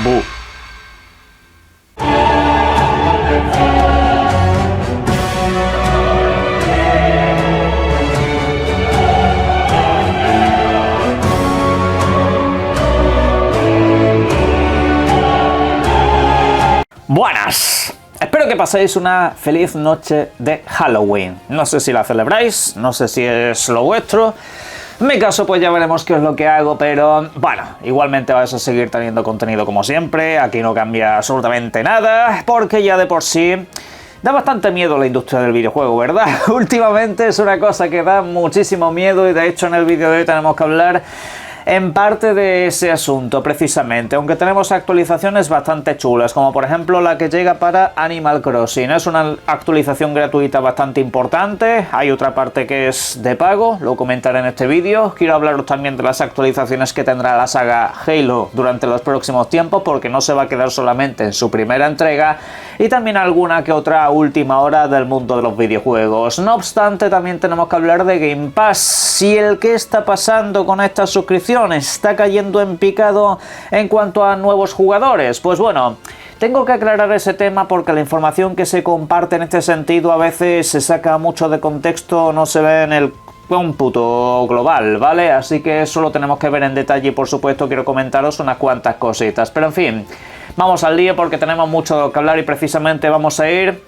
Bu. Buenas, espero que paséis una feliz noche de Halloween. No sé si la celebráis, no sé si es lo vuestro. En mi caso pues ya veremos qué es lo que hago, pero bueno, igualmente vais a seguir teniendo contenido como siempre. Aquí no cambia absolutamente nada, porque ya de por sí da bastante miedo la industria del videojuego, ¿verdad? Últimamente es una cosa que da muchísimo miedo y de hecho en el vídeo de hoy tenemos que hablar en parte de ese asunto precisamente, aunque tenemos actualizaciones bastante chulas, como por ejemplo la que llega para Animal Crossing. Es una actualización gratuita bastante importante, hay otra parte que es de pago, lo comentaré en este vídeo. Quiero hablaros también de las actualizaciones que tendrá la saga Halo durante los próximos tiempos, porque no se va a quedar solamente en su primera entrega, y también alguna que otra última hora del mundo de los videojuegos. No obstante, también tenemos que hablar de Game Pass y el qué está pasando con esta suscripción. ¿Está cayendo en picado en cuanto a nuevos jugadores? Pues bueno, tengo que aclarar ese tema porque la información que se comparte en este sentido a veces se saca mucho de contexto, no se ve en el cómputo global, ¿vale? Así que eso lo tenemos que ver en detalle y por supuesto quiero comentaros unas cuantas cositas. Pero en fin, vamos al lío porque tenemos mucho que hablar y precisamente vamos a ir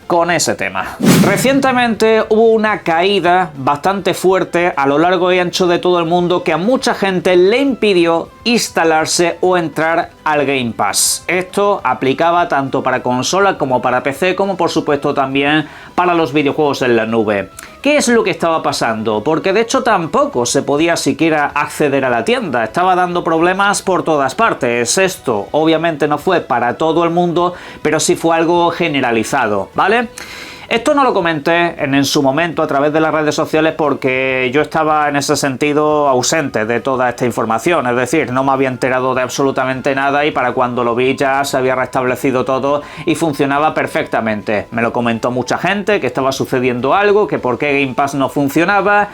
con ese tema. Recientemente hubo una caída bastante fuerte a lo largo y ancho de todo el mundo que a mucha gente le impidió instalarse o entrar al Game Pass. Esto aplicaba tanto para consola como para PC, como por supuesto también para los videojuegos en la nube. ¿Qué es lo que estaba pasando? Porque de hecho tampoco se podía siquiera acceder a la tienda, estaba dando problemas por todas partes. Esto obviamente no fue para todo el mundo, pero sí fue algo generalizado, ¿vale? Esto no lo comenté en su momento a través de las redes sociales porque yo estaba en ese sentido ausente de toda esta información, es decir, no me había enterado de absolutamente nada y para cuando lo vi ya se había restablecido todo y funcionaba perfectamente. Me lo comentó mucha gente que estaba sucediendo algo, que por qué Game Pass no funcionaba,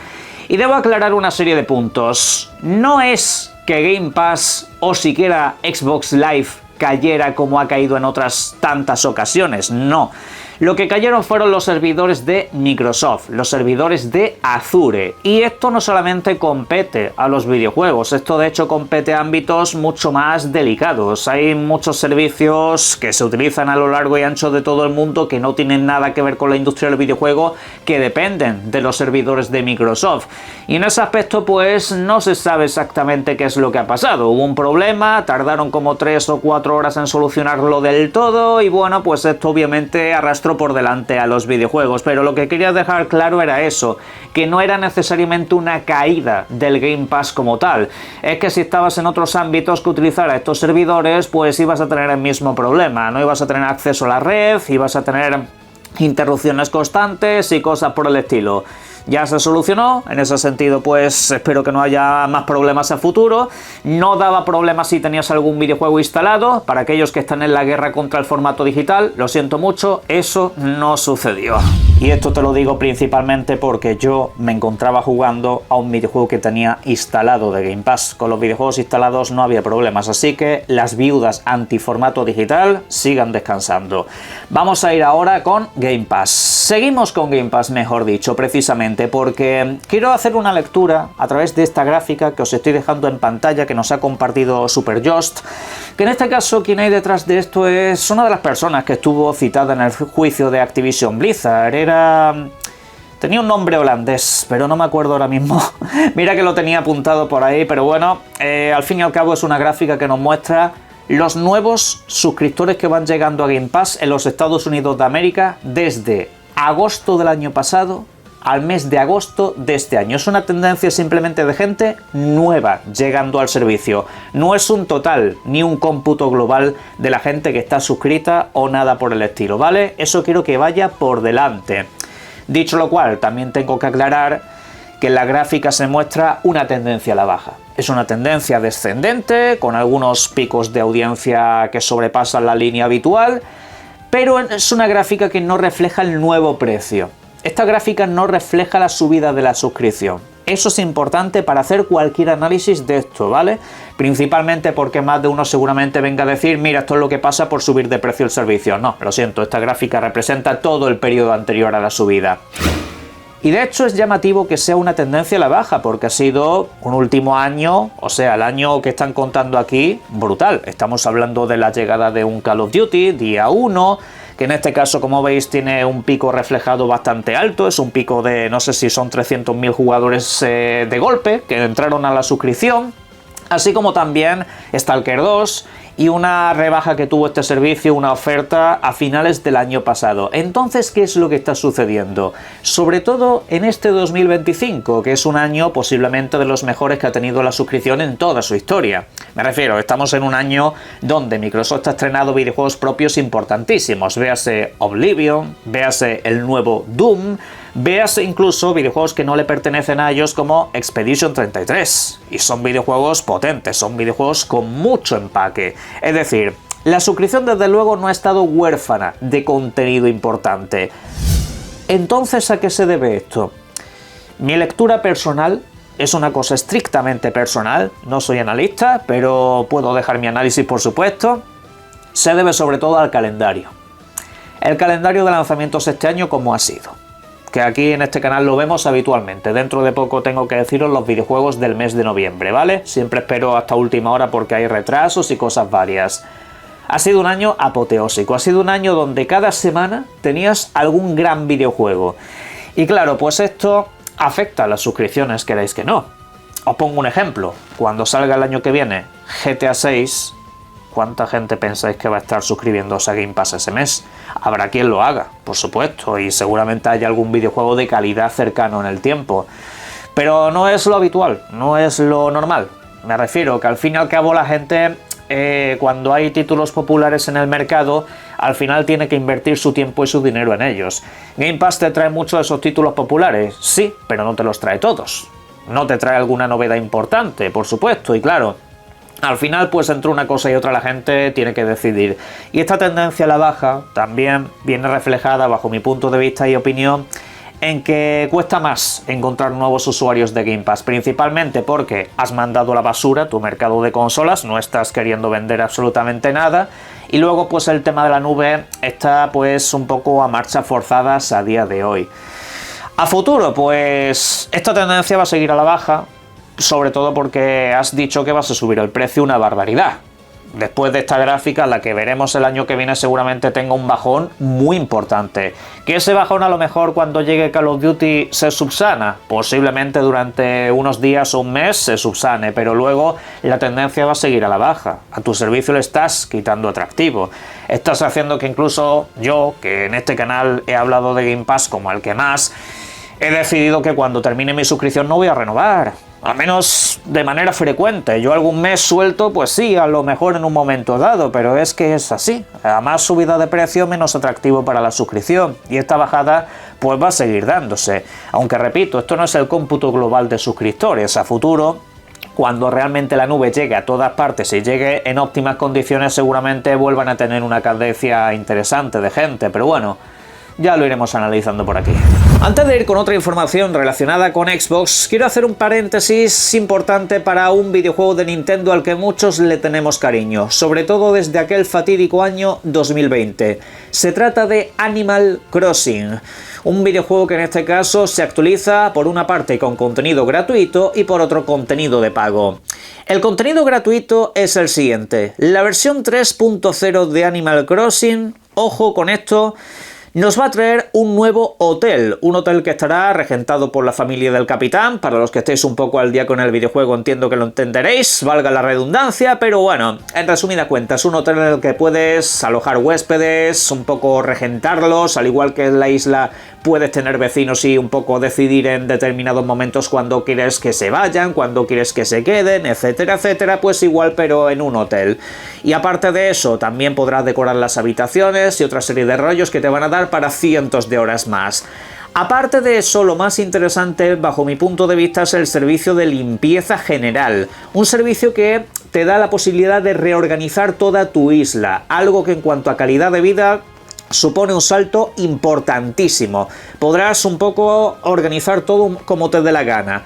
y debo aclarar una serie de puntos. No es que Game Pass o siquiera Xbox Live cayera como ha caído en otras tantas ocasiones, no. Lo que cayeron fueron los servidores de Microsoft, los servidores de Azure. Y esto no solamente compete a los videojuegos, esto de hecho compete a ámbitos mucho más delicados. Hay muchos servicios que se utilizan a lo largo y ancho de todo el mundo que no tienen nada que ver con la industria del videojuego, que dependen de los servidores de Microsoft. Y en ese aspecto pues no se sabe exactamente qué es lo que ha pasado. Hubo un problema, tardaron como 3 o 4 horas en solucionarlo del todo y bueno, pues esto obviamente arrastró por delante a los videojuegos, pero lo que quería dejar claro era eso, que no era necesariamente una caída del Game Pass como tal, es que si estabas en otros ámbitos que utilizara estos servidores, pues ibas a tener el mismo problema, no ibas a tener acceso a la red, ibas a tener interrupciones constantes y cosas por el estilo. Ya se solucionó, en ese sentido pues espero que no haya más problemas a futuro. No daba problemas si tenías algún videojuego instalado. Para aquellos que están en la guerra contra el formato digital, lo siento mucho, eso no sucedió. Y esto te lo digo principalmente porque yo me encontraba jugando a un videojuego que tenía instalado de Game Pass. Con los videojuegos instalados no había problemas, así que las viudas anti-formato digital sigan descansando. Vamos a ir ahora con Game Pass. Seguimos con Game Pass, mejor dicho, precisamente porque quiero hacer una lectura a través de esta gráfica que os estoy dejando en pantalla, que nos ha compartido SuperJost, que en este caso quien hay detrás de esto es una de las personas que estuvo citada en el juicio de Activision Blizzard. Tenía un nombre holandés, pero no me acuerdo ahora mismo. Mira que lo tenía apuntado por ahí, pero bueno, al fin y al cabo es una gráfica que nos muestra los nuevos suscriptores que van llegando a Game Pass en los Estados Unidos de América desde agosto del año pasado al mes de agosto de este año. Es una tendencia simplemente de gente nueva llegando al servicio. No es un total ni un cómputo global de la gente que está suscrita o nada por el estilo, ¿vale? Eso quiero que vaya por delante. Dicho lo cual, también tengo que aclarar que en la gráfica se muestra una tendencia a la baja. Es una tendencia descendente, con algunos picos de audiencia que sobrepasan la línea habitual, pero es una gráfica que no refleja el nuevo precio. Esta gráfica no refleja la subida de la suscripción. Eso es importante para hacer cualquier análisis de esto, ¿vale? Principalmente porque más de uno seguramente venga a decir, mira, esto es lo que pasa por subir de precio el servicio. No, lo siento, esta gráfica representa todo el periodo anterior a la subida. Y de hecho es llamativo que sea una tendencia a la baja, porque ha sido un último año, o sea, el año que están contando aquí, brutal. Estamos hablando de la llegada de un Call of Duty, día 1, que en este caso, como veis, tiene un pico reflejado bastante alto, es un pico de, no sé si son 300.000 jugadores de golpe, que entraron a la suscripción, así como también Stalker 2, y una rebaja que tuvo este servicio, una oferta a finales del año pasado. Entonces, ¿qué es lo que está sucediendo? Sobre todo en este 2025, que es un año posiblemente de los mejores que ha tenido la suscripción en toda su historia. Me refiero, estamos en un año donde Microsoft ha estrenado videojuegos propios importantísimos. Véase Oblivion, véase el nuevo Doom, véase incluso videojuegos que no le pertenecen a ellos como Expedition 33. Y son videojuegos potentes, son videojuegos con mucho empaque. Es decir, la suscripción desde luego no ha estado huérfana de contenido importante. Entonces, ¿a qué se debe esto? Mi lectura personal es una cosa estrictamente personal, no soy analista, pero puedo dejar mi análisis por supuesto. Se debe sobre todo al calendario. El calendario de lanzamientos este año, ¿cómo ha sido? Que aquí en este canal lo vemos habitualmente. Dentro de poco tengo que deciros los videojuegos del mes de noviembre, ¿vale? Siempre espero hasta última hora porque hay retrasos y cosas varias. Ha sido un año apoteósico, ha sido un año donde cada semana tenías algún gran videojuego. Y claro, pues esto afecta a las suscripciones, queráis que no. Os pongo un ejemplo. Cuando salga el año que viene GTA 6... ¿cuánta gente pensáis que va a estar suscribiéndose a Game Pass ese mes? Habrá quien lo haga, por supuesto, y seguramente haya algún videojuego de calidad cercano en el tiempo. Pero no es lo habitual, no es lo normal. Me refiero que al fin y al cabo la gente, cuando hay títulos populares en el mercado, al final tiene que invertir su tiempo y su dinero en ellos. Game Pass te trae muchos de esos títulos populares, sí, pero no te los trae todos. No te trae alguna novedad importante, por supuesto, y claro, al final, pues entre una cosa y otra la gente tiene que decidir. Y esta tendencia a la baja también viene reflejada, bajo mi punto de vista y opinión, en que cuesta más encontrar nuevos usuarios de Game Pass, principalmente porque has mandado a la basura tu mercado de consolas, no estás queriendo vender absolutamente nada, y luego pues el tema de la nube está pues un poco a marchas forzadas a día de hoy. A futuro, pues esta tendencia va a seguir a la baja, sobre todo porque has dicho que vas a subir el precio una barbaridad. Después de esta gráfica, la que veremos el año que viene seguramente tenga un bajón muy importante. ¿Que ese bajón a lo mejor cuando llegue Call of Duty se subsana? Posiblemente durante unos días o un mes se subsane, pero luego la tendencia va a seguir a la baja. A tu servicio le estás quitando atractivo. Estás haciendo que incluso yo, que en este canal he hablado de Game Pass como el que más, he decidido que cuando termine mi suscripción no voy a renovar. Al menos de manera frecuente. Yo algún mes suelto, pues sí, a lo mejor en un momento dado, pero es que es así. A más subida de precio, menos atractivo para la suscripción. Y esta bajada, pues va a seguir dándose. Aunque repito, esto no es el cómputo global de suscriptores. A futuro, cuando realmente la nube llegue a todas partes y llegue en óptimas condiciones, seguramente vuelvan a tener una cadencia interesante de gente. Pero bueno, ya lo iremos analizando por aquí. Antes de ir con otra información relacionada con Xbox, quiero hacer un paréntesis importante para un videojuego de Nintendo al que muchos le tenemos cariño, sobre todo desde aquel fatídico año 2020. Se trata de Animal Crossing, un videojuego que en este caso se actualiza por una parte con contenido gratuito y por otro contenido de pago. El contenido gratuito es el siguiente: la versión 3.0 de Animal Crossing, ojo con esto, nos va a traer un nuevo hotel, un hotel que estará regentado por la familia del capitán. Para los que estéis un poco al día con el videojuego entiendo que lo entenderéis, valga la redundancia, pero bueno, en resumida cuenta, es un hotel en el que puedes alojar huéspedes, un poco regentarlos, al igual que en la isla puedes tener vecinos y un poco decidir en determinados momentos cuándo quieres que se vayan, cuándo quieres que se queden, etcétera, etcétera, pues igual pero en un hotel. Y aparte de eso, también podrás decorar las habitaciones y otra serie de rollos que te van a dar para cientos de horas más. Aparte de eso, lo más interesante, bajo mi punto de vista, es el servicio de limpieza general. Un servicio que te da la posibilidad de reorganizar toda tu isla, algo que en cuanto a calidad de vida supone un salto importantísimo. Podrás un poco organizar todo como te dé la gana.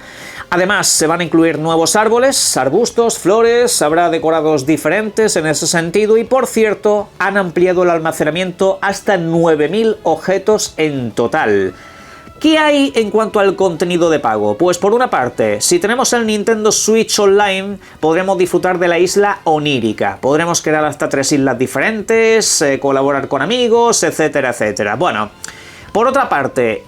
Además, se van a incluir nuevos árboles, arbustos, flores, habrá decorados diferentes en ese sentido y, por cierto, han ampliado el almacenamiento hasta 9000 objetos en total. ¿Qué hay en cuanto al contenido de pago? Pues por una parte, si tenemos el Nintendo Switch Online, podremos disfrutar de la isla onírica. Podremos crear hasta 3 islas diferentes, colaborar con amigos, etcétera, etcétera. Bueno, por otra parte,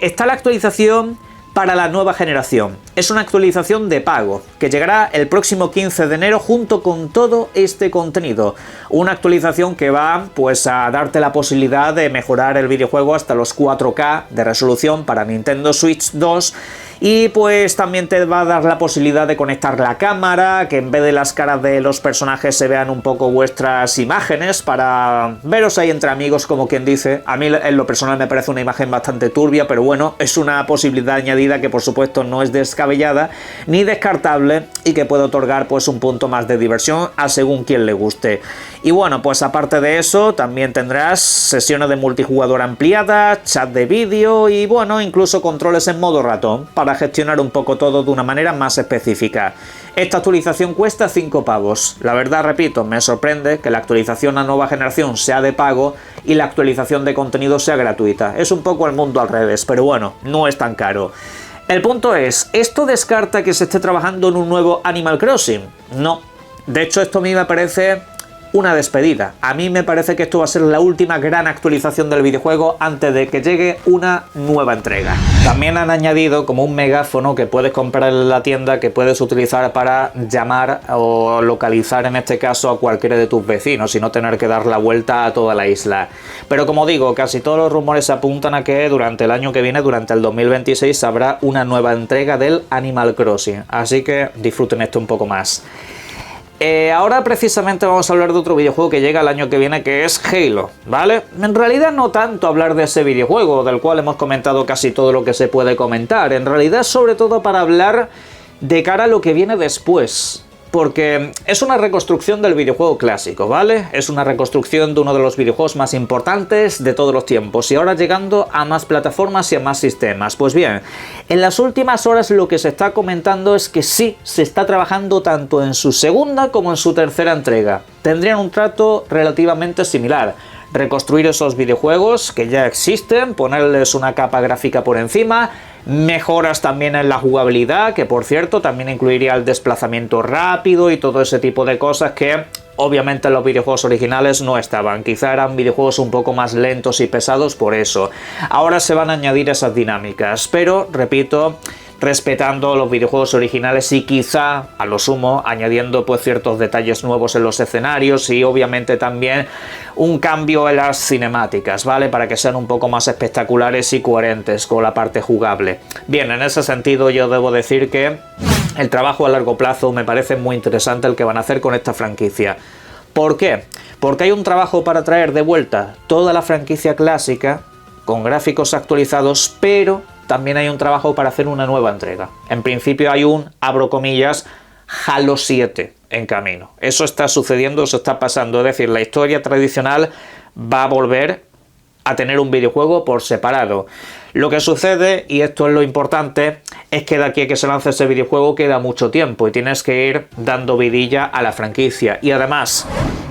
está la actualización para la nueva generación. Es una actualización de pago, que llegará el próximo 15 de enero junto con todo este contenido. Una actualización que va pues a darte la posibilidad de mejorar el videojuego hasta los 4K de resolución para Nintendo Switch 2 y pues también te va a dar la posibilidad de conectar la cámara, que en vez de las caras de los personajes se vean un poco vuestras imágenes para veros ahí entre amigos, como quien dice. A mí en lo personal me parece una imagen bastante turbia, pero bueno, es una posibilidad añadida que por supuesto no es descabellada ni descartable y que puede otorgar pues un punto más de diversión a según quien le guste. Y bueno, pues aparte de eso también tendrás sesiones de multijugador ampliadas, chat de vídeo y bueno, incluso controles en modo ratón para gestionar un poco todo de una manera más específica. Esta actualización cuesta 5 pavos. La verdad, repito, me sorprende que la actualización a nueva generación sea de pago y la actualización de contenido sea gratuita. Es un poco el mundo al revés, pero bueno, no es tan caro. El punto es, ¿esto descarta que se esté trabajando en un nuevo Animal Crossing? No. De hecho, esto a mí me parece una despedida. A mí me parece que esto va a ser la última gran actualización del videojuego antes de que llegue una nueva entrega. También han añadido como un megáfono que puedes comprar en la tienda, que puedes utilizar para llamar o localizar en este caso a cualquiera de tus vecinos y no tener que dar la vuelta a toda la isla. Pero como digo, casi todos los rumores apuntan a que durante el año que viene, durante el 2026, habrá una nueva entrega del Animal Crossing. Así que disfruten esto un poco más. Ahora precisamente vamos a hablar de otro videojuego que llega el año que viene, que es Halo, ¿vale? En realidad no tanto hablar de ese videojuego, del cual hemos comentado casi todo lo que se puede comentar. En realidad sobre todo para hablar de cara a lo que viene después. Porque es una reconstrucción del videojuego clásico, ¿vale? Es una reconstrucción de uno de los videojuegos más importantes de todos los tiempos y ahora llegando a más plataformas y a más sistemas. Pues bien, en las últimas horas lo que se está comentando es que sí, se está trabajando tanto en su segunda como en su tercera entrega. Tendrían un trato relativamente similar. Reconstruir esos videojuegos que ya existen, ponerles una capa gráfica por encima, mejoras también en la jugabilidad, que por cierto también incluiría el desplazamiento rápido y todo ese tipo de cosas que obviamente en los videojuegos originales no estaban. Quizá eran videojuegos un poco más lentos y pesados por eso. Ahora se van a añadir esas dinámicas, pero repito, respetando los videojuegos originales y quizá, a lo sumo, añadiendo pues ciertos detalles nuevos en los escenarios y obviamente también un cambio en las cinemáticas, ¿vale? Para que sean un poco más espectaculares y coherentes con la parte jugable. Bien, en ese sentido yo debo decir que el trabajo a largo plazo me parece muy interesante el que van a hacer con esta franquicia. ¿Por qué? Porque hay un trabajo para traer de vuelta toda la franquicia clásica con gráficos actualizados, pero también hay un trabajo para hacer una nueva entrega. En principio hay un, abro comillas, Halo 7 en camino. Eso está sucediendo, eso está pasando. Es decir, la historia tradicional va a volver a tener un videojuego por separado. Lo que sucede, y esto es lo importante, es que de aquí a que se lance ese videojuego queda mucho tiempo y tienes que ir dando vidilla a la franquicia. Y además,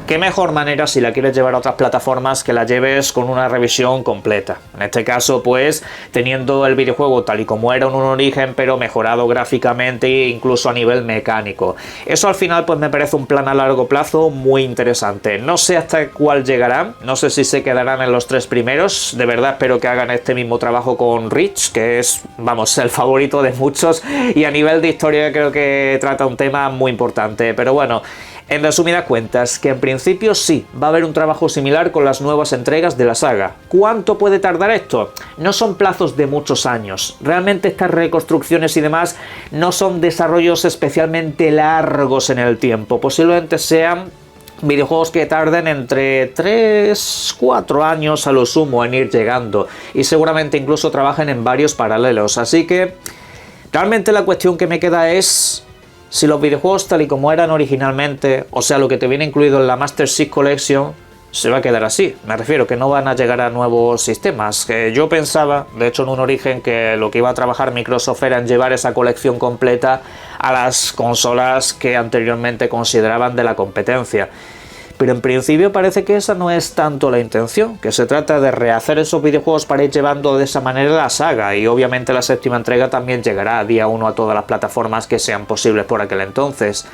qué mejor manera si la quieres llevar a otras plataformas que la lleves con una revisión completa. En este caso, pues, teniendo el videojuego tal y como era en un origen, pero mejorado gráficamente e incluso a nivel mecánico. Eso al final, pues, me parece un plan a largo plazo muy interesante. No sé hasta cuál llegarán, no sé si se quedarán en los 3 primeros. De verdad espero que hagan este mismo trabajo con Reach, que es, vamos, el favorito de muchos, y a nivel de historia creo que trata un tema muy importante. Pero bueno, en resumidas cuentas, que en principio sí, va a haber un trabajo similar con las nuevas entregas de la saga. ¿Cuánto puede tardar esto? No son plazos de muchos años. Realmente estas reconstrucciones y demás no son desarrollos especialmente largos en el tiempo. Posiblemente sean videojuegos que tarden entre 3-4 años a lo sumo en ir llegando. Y seguramente incluso trabajen en varios paralelos. Así que realmente la cuestión que me queda es si los videojuegos tal y como eran originalmente, o sea, lo que te viene incluido en la Master Chief Collection, se va a quedar así. Me refiero que no van a llegar a nuevos sistemas. Que yo pensaba, de hecho en un origen, que lo que iba a trabajar Microsoft era en llevar esa colección completa a las consolas que anteriormente consideraban de la competencia. Pero en principio parece que esa no es tanto la intención, que se trata de rehacer esos videojuegos para ir llevando de esa manera la saga, y obviamente la séptima entrega también llegará día 1 a todas las plataformas que sean posibles por aquel entonces.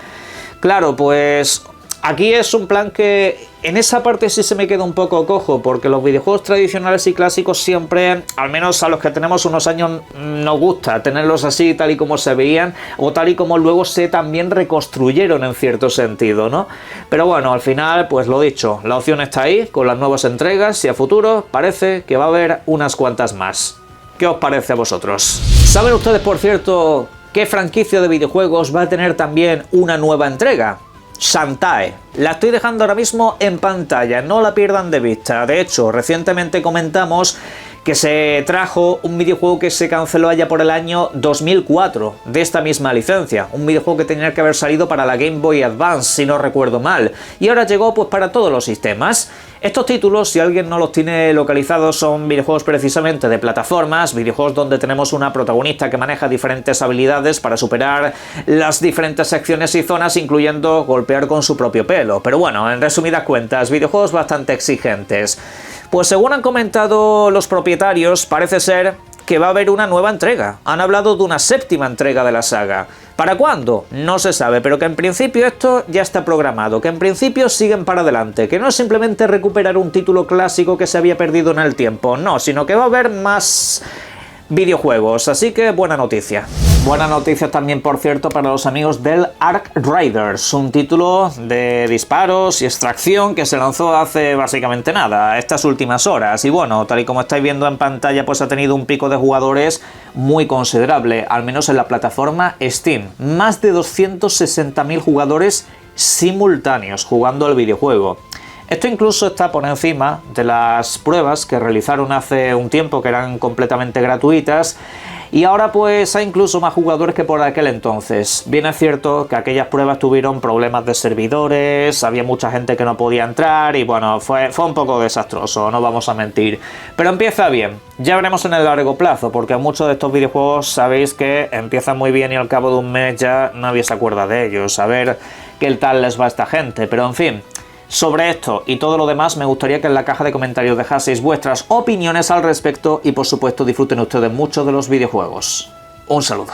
Claro, pues aquí es un plan que en esa parte sí se me queda un poco cojo, porque los videojuegos tradicionales y clásicos siempre, al menos a los que tenemos unos años, nos gusta tenerlos así tal y como se veían o tal y como luego se también reconstruyeron en cierto sentido, ¿no? Pero bueno, al final, pues lo dicho, la opción está ahí con las nuevas entregas y a futuro parece que va a haber unas cuantas más. ¿Qué os parece a vosotros? ¿Saben ustedes, por cierto, qué franquicia de videojuegos va a tener también una nueva entrega? Shantae. La estoy dejando ahora mismo en pantalla, no la pierdan de vista. De hecho, recientemente comentamos que se trajo un videojuego que se canceló allá por el año 2004, de esta misma licencia. Un videojuego que tenía que haber salido para la Game Boy Advance, si no recuerdo mal. Y ahora llegó pues para todos los sistemas. Estos títulos, si alguien no los tiene localizados, son videojuegos precisamente de plataformas, videojuegos donde tenemos una protagonista que maneja diferentes habilidades para superar las diferentes secciones y zonas, incluyendo golpear con su propio pelo. Pero bueno, en resumidas cuentas, videojuegos bastante exigentes. Pues según han comentado los propietarios, parece ser que va a haber una nueva entrega. Han hablado de una séptima entrega de la saga. ¿Para cuándo? No se sabe, pero que en principio esto ya está programado, que en principio siguen para adelante, que no es simplemente recuperar un título clásico que se había perdido en el tiempo, no, sino que va a haber más videojuegos, así que buena noticia. Buena noticia también, por cierto, para los amigos del Ark Riders, un título de disparos y extracción que se lanzó hace básicamente nada, estas últimas horas, y bueno, tal y como estáis viendo en pantalla, pues ha tenido un pico de jugadores muy considerable, al menos en la plataforma Steam, más de 260.000 jugadores simultáneos jugando al videojuego. Esto incluso está por encima de las pruebas que realizaron hace un tiempo, que eran completamente gratuitas, y ahora pues hay incluso más jugadores que por aquel entonces. Bien es cierto que aquellas pruebas tuvieron problemas de servidores, había mucha gente que no podía entrar y bueno, fue un poco desastroso, no vamos a mentir. Pero empieza bien, ya veremos en el largo plazo, porque muchos de estos videojuegos sabéis que empiezan muy bien y al cabo de un mes ya nadie se acuerda de ellos, a ver qué tal les va a esta gente, pero en fin. Sobre esto y todo lo demás me gustaría que en la caja de comentarios dejaseis vuestras opiniones al respecto y por supuesto disfruten ustedes mucho de los videojuegos. Un saludo.